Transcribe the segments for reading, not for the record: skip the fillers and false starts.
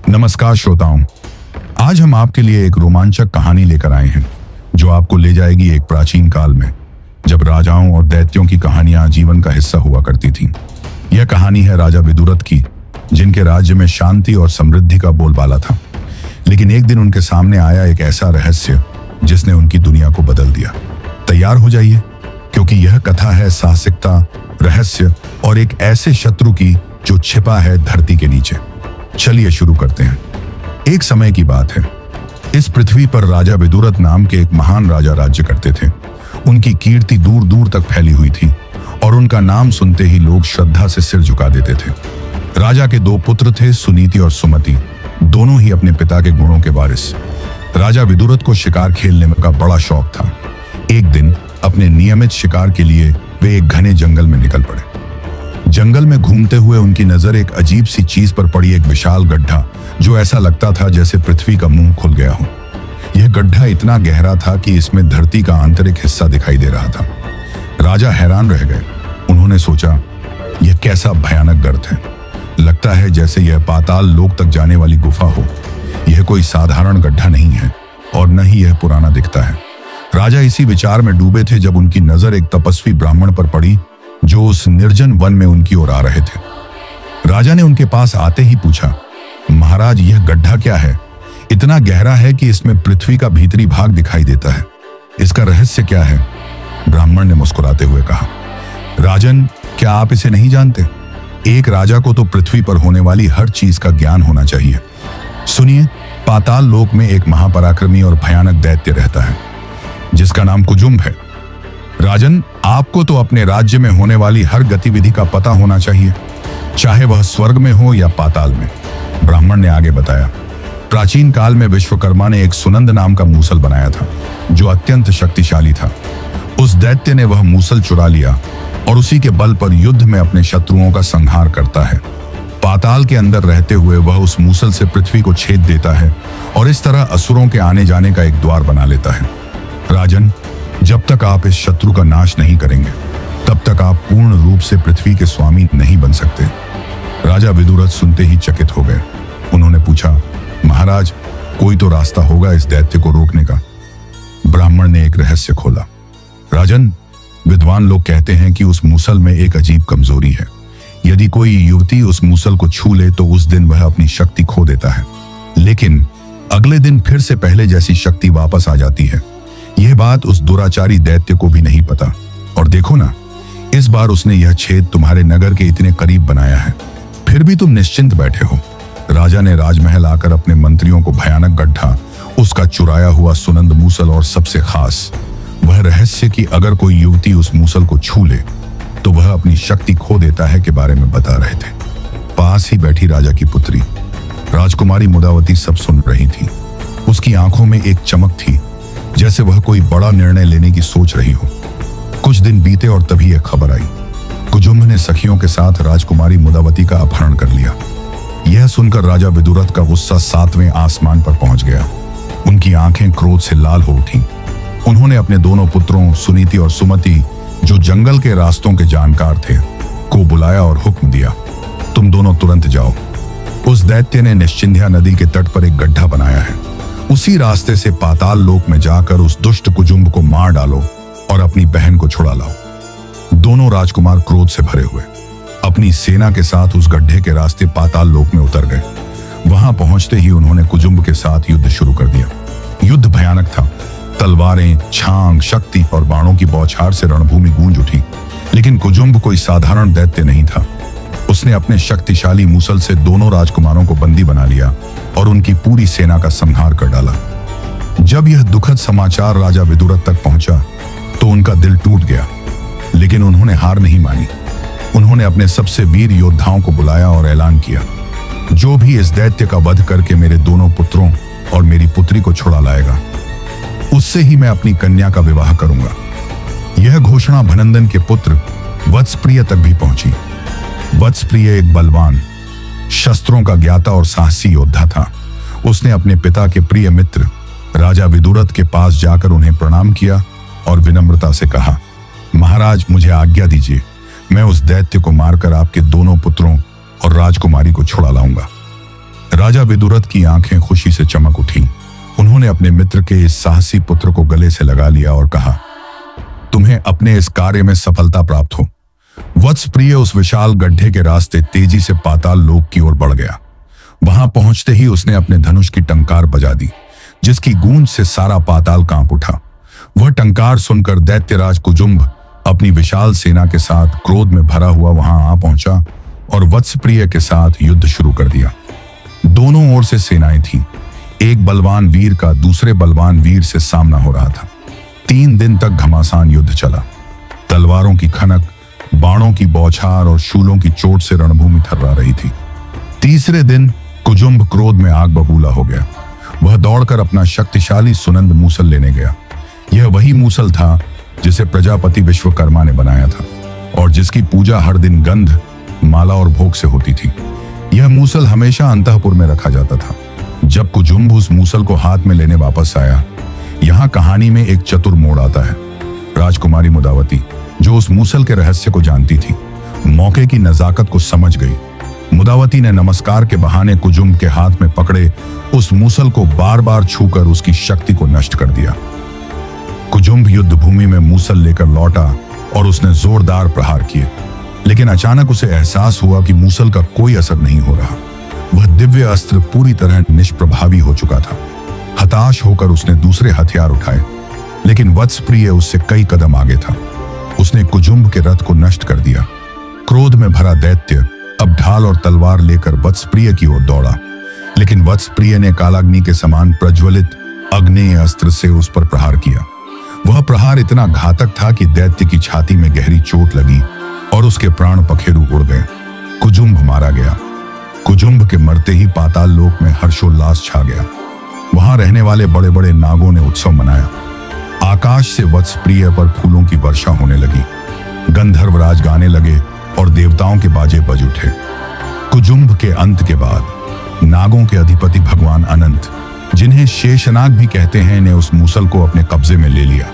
नमस्कार श्रोताओं, आज हम आपके लिए एक रोमांचक कहानी लेकर आए हैं जो आपको ले जाएगी एक प्राचीन काल में, जब राजाओं और दैत्यों की कहानियां जीवन का हिस्सा हुआ करती थीं। यह कहानी है राजा विदुरथ की, जिनके राज्य में शांति और समृद्धि का बोलबाला था। लेकिन एक दिन उनके सामने आया एक ऐसा रहस्य जिसने उनकी दुनिया को बदल दिया। तैयार हो जाइए, क्योंकि यह कथा है साहसिकता, रहस्य और एक ऐसे शत्रु की जो छिपा है धरती के नीचे। चलिए शुरू करते हैं। एक समय की बात है, इस पृथ्वी पर राजा विदुरथ नाम के एक महान राजा राज्य करते थे। उनकी कीर्ति दूर दूर तक फैली हुई थी और उनका नाम सुनते ही लोग श्रद्धा से सिर झुका देते थे। राजा के दो पुत्र थे, सुनीति और सुमति, दोनों ही अपने पिता के गुणों के वारिस। राजा विदुरथ को शिकार खेलने का बड़ा शौक था। एक दिन अपने नियमित शिकार के लिए वे एक घने जंगल में निकल पड़े। जंगल में घूमते हुए उनकी नजर एक अजीब सी चीज पर पड़ी, एक विशाल गड्ढा जो ऐसा लगता था जैसे पृथ्वी का मुंह खुल गया हो। यह गड्ढा इतना गहरा था कि इसमें धरती का आंतरिक हिस्सा दिखाई दे रहा था। राजा हैरान रह गए। उन्होंने सोचा, यह कैसा भयानक गर्त है। लगता है जैसे यह पाताल लोक तक जाने वाली गुफा हो। यह कोई साधारण गड्ढा नहीं है और न ही यह पुराना दिखता है। राजा इसी विचार में डूबे थे जब उनकी नजर एक तपस्वी ब्राह्मण पर पड़ी जो उस निर्जन वन में उनकी ओर आ रहे थे। राजा ने उनके पास आते ही पूछा, महाराज, यह गड्ढा क्या है? इतना गहरा है कि इसमें पृथ्वी का भीतरी भाग दिखाई देता है। इसका रहस्य क्या है? ब्राह्मण ने मुस्कुराते हुए कहा, राजन, क्या आप इसे नहीं जानते? एक राजा को तो पृथ्वी पर होने वाली हर चीज का ज्ञान होना चाहिए। सुनिए, पाताल लोक में एक महापराक्रमी और भयानक दैत्य रहता है जिसका नाम कुजुम्ब है। राजन, आपको तो अपने राज्य में होने वाली हर गतिविधि का पता होना चाहिए, चाहे वह स्वर्ग में हो या पाताल में। ब्राह्मण ने आगे बताया, प्राचीन काल में विश्वकर्मा ने एक सुनंद नाम का मूसल बनाया था जो अत्यंत शक्तिशाली था। उस दैत्य ने वह मूसल चुरा लिया और उसी के बल पर युद्ध में अपने शत्रुओं का संहार करता है। पाताल के अंदर रहते हुए वह उस मूसल से पृथ्वी को छेद देता है और इस तरह असुरों के आने जाने का एक द्वार बना लेता है। राजन, जब तक आप इस शत्रु का नाश नहीं करेंगे तब तक आप पूर्ण रूप से पृथ्वी के स्वामी नहीं बन सकते। राजा विदुरथ सुनते ही चकित हो गए। उन्होंने पूछा, महाराज, कोई तो रास्ता होगा इस दैत्य को रोकने का? ब्राह्मण ने एक रहस्य खोला। राजन, विद्वान लोग कहते हैं कि उस मूसल में एक अजीब कमजोरी है। यदि कोई युवती उस मूसल को छू ले तो उस दिन वह अपनी शक्ति खो देता है, लेकिन अगले दिन फिर से पहले जैसी शक्ति वापस आ जाती है। यह बात उस दुराचारी दैत्य को भी नहीं पता। और देखो ना, इस बार उसने यह छेद तुम्हारे नगर के इतने करीब बनाया है, फिर भी तुम निश्चिंत बैठे हो। राजा ने राजमहल आकर अपने मंत्रियों को भयानक गड्ढा, उसका चुराया हुआ सुनंद मूसल और सबसे खास वह रहस्य कि अगर कोई युवती उस मूसल को छू ले तो वह अपनी शक्ति खो देता है के बारे में बता रहे थे। पास ही बैठी राजा की पुत्री राजकुमारी मुदावती सब सुन रही थी। उसकी आंखों में एक चमक थी, जैसे वह कोई बड़ा निर्णय लेने की सोच रही हो। कुछ दिन बीते और तभी एक खबर आई। कुजुम्ब ने सखियों के साथ राजकुमारी मुदावती का अपहरण कर लिया। यह सुनकर राजा विदुरथ का गुस्सा 7वें आसमान पर पहुंच गया। उनकी आंखें क्रोध से लाल हो उठी। उन्होंने अपने दोनों पुत्रों सुनीति और सुमति, जो जंगल के रास्तों के जानकार थे, को बुलाया और हुक्म दिया, तुम दोनों तुरंत जाओ। उस दैत्य ने निश्चिंध्या नदी के तट पर एक गड्ढा बनाया है। उसी रास्ते से पाताल लोक में जाकर उस दुष्ट कुजुम्ब को मार डालो और अपनी बहन को छुड़ा लाओ। दोनों राजकुमार क्रोध से भरे हुए अपनी सेना के साथ उस गड्ढे के रास्ते पाताल लोक में उतर गए। वहां पहुंचते ही उन्होंने कुजुम्ब के साथ युद्ध शुरू कर दिया। युद्ध भयानक था। तलवारें, छांग, शक्ति और बाणों की बौछार से रणभूमि गूंज उठी। लेकिन कुजुम्ब कोई साधारण दैत्य नहीं था। उसने अपने शक्तिशाली मूसल से दोनों राजकुमारों को बंदी बना लिया और उनकी पूरी सेना का संहार कर डाला। जब यह दुखद समाचार राजा विदुरथ तक पहुंचा तो उनका दिल टूट गया, लेकिन उन्होंने हार नहीं मानी। उन्होंने अपने सबसे वीर योद्धाओं को बुलाया और ऐलान किया, जो भी इस दैत्य का वध करके मेरे दोनों पुत्रों और मेरी पुत्री को छुड़ा लाएगा, उससे ही मैं अपनी कन्या का विवाह करूंगा। यह घोषणा भनंदन के पुत्र वत्सप्रिय तक भी पहुंची। वत्सप्रिय एक बलवान, शस्त्रों का ज्ञाता और साहसी योद्धा था। उसने अपने पिता के प्रिय मित्र राजा विदुरथ के पास जाकर उन्हें प्रणाम किया और विनम्रता से कहा, महाराज, मुझे आज्ञा दीजिए, मैं उस दैत्य को मारकर आपके दोनों पुत्रों और राजकुमारी को छुड़ा लाऊंगा। राजा विदुरथ की आंखें खुशी से चमक उठी। उन्होंने अपने मित्र के इस साहसी पुत्र को गले से लगा लिया और कहा, तुम्हें अपने इस कार्य में सफलता प्राप्त हो। वत्स प्रिय उस विशाल गड्ढे के रास्ते तेजी से पाताल लोक की ओर बढ़ गया। वहां पहुंचते ही उसने अपने धनुष की टंकार बजा दी, जिसकी गूंज से सारा पाताल कांप उठा। वह टंकार सुनकर दैत्यराज कुजुम्भ अपनी विशाल सेना के साथ क्रोध में भरा हुआ वहां आ पहुंचा और वत्सप्रिय के साथ युद्ध शुरू कर दिया। दोनों ओर से सेनाएं थीं। एक बलवान वीर का दूसरे बलवान वीर से सामना हो रहा था। 3 दिन तक घमासान युद्ध चला। तलवारों की खनक, बाणों की बौछार और शूलों की चोट से रणभूमि थर्रा रही थी। तीसरे दिन कुजुम्भ क्रोध में आग बबूला हो गया। वह दौड़कर अपना शक्तिशाली सुनंद मूसल लेने गया। यह वही मूसल था जिसे प्रजापति विश्वकर्मा ने बनाया था और जिसकी पूजा हर दिन गंध, माला और भोग से होती थी। यह मूसल हमेशा अंतःपुर में रखा जाता था। जब कुजुम्भ उस मूसल को हाथ में लेने वापस आया, यहाँ कहानी में एक चतुर मोड़ आता है। राजकुमारी मुदावती, जो उस मूसल के रहस्य को जानती थी, मौके की नजाकत को समझ गई। मुदावती ने नमस्कार के बहाने कुजुम्भ के हाथ में पकड़े उस मूसल को बार बार छूकर उसकी शक्ति को नष्ट कर दिया। कुजुम्भ युद्ध भूमि में मूसल लेकर लौटा और उसने जोरदार प्रहार किए, लेकिन अचानक उसे एहसास हुआ कि मूसल का कोई असर नहीं हो रहा। वह दिव्य अस्त्र पूरी तरह निष्प्रभावी हो चुका था। हताश होकर उसने दूसरे हथियार उठाए, लेकिन वत्सप्रिय उससे कई कदम आगे था। उसने कुजुम्भ के रथ को नष्ट कर दिया। क्रोध में भरा दैत्य अब ढाल और तलवार लेकर वत्सप्रिय की ओर दौड़ा, लेकिन वत्सप्रिय ने कालाग्नि के समान प्रज्वलित अग्नेय अस्त्र से उस पर प्रहार किया। वह प्रहार इतना घातक था कि दैत्य की छाती में गहरी चोट लगी और उसके प्राण पखेरु उड़ गए। कुजुम्भ मारा गया। कुजुम्भ के मरते ही पाताल लोक में हर्षोल्लास छा गया। वहां रहने वाले बड़े बड़े नागों ने उत्सव मनाया। आकाश से वत्सप्रिय पर फूलों की वर्षा होने लगी। गंधर्वराज गाने लगे और देवताओं के बाजे बज उठे। कुजुम्भ के अंत के बाद नागों के अधिपति भगवान अनंत, जिन्हें शेषनाग भी कहते हैं, ने उस मूसल को अपने कब्जे में ले लिया।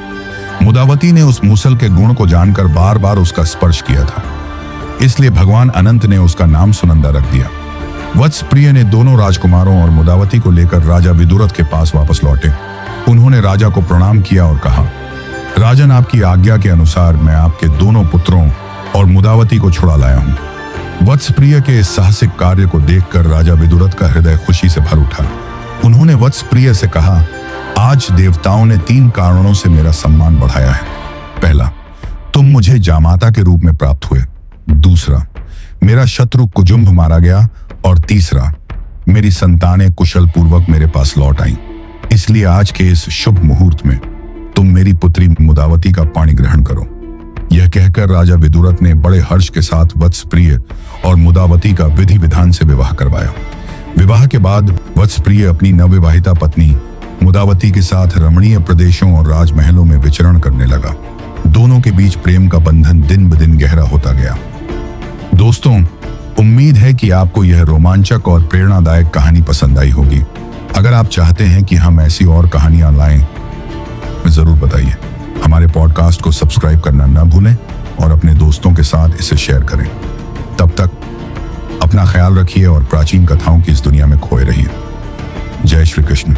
मुदावती ने उस मूसल के गुण को जानकर बार बार उसका स्पर्श किया था, इसलिए भगवान अनंत ने उसका नाम सुनंदा रख दिया। वत्सप्रिय ने दोनों राजकुमारों और मुदावती को लेकर राजा विदुरथ के पास वापस लौटे। उन्होंने राजा को प्रणाम किया और कहा, राजन, आपकी आज्ञा के अनुसार मैं आपके दोनों पुत्रों और मुदावती को छुड़ा लाया हूं। वत्सप्रिय के इस साहसिक कार्य को देखकर राजा विदुरथ का हृदय खुशी से भर उठा। उन्होंने वत्सप्रिय से कहा, आज देवताओं ने 3 कारणों से मेरा सम्मान बढ़ाया है। पहला, तुम मुझे जामाता के रूप में प्राप्त हुए। दूसरा, मेरा शत्रु कुजुम्भ मारा गया। और तीसरा, मेरी संतानें कुशल पूर्वक मेरे पास लौट आईं। इसलिए आज के इस शुभ मुहूर्त में तुम मेरी पुत्री मुदावती का पाणी ग्रहण करो। यह कहकर राजा विदुरथ ने बड़े हर्ष के साथ वत्सप्रिय और मुदावती का विधि विधान से विवाह करवाया। विवाह के बाद वत्सप्रिय अपनी नवविवाहिता पत्नी मुदावती के साथ रमणीय प्रदेशों और राजमहलों में विचरण करने लगा। दोनों के बीच प्रेम का बंधन दिन ब दिन गहरा होता गया। दोस्तों, उम्मीद है कि आपको यह रोमांचक और प्रेरणादायक कहानी पसंद आई होगी। अगर आप चाहते हैं कि हम ऐसी और कहानियां लाएं, जरूर बताइए। हमारे पॉडकास्ट को सब्सक्राइब करना न भूलें और अपने दोस्तों के साथ इसे शेयर करें। तब तक अपना ख्याल रखिए और प्राचीन कथाओं की इस दुनिया में खोए रहिए। जय श्री कृष्ण।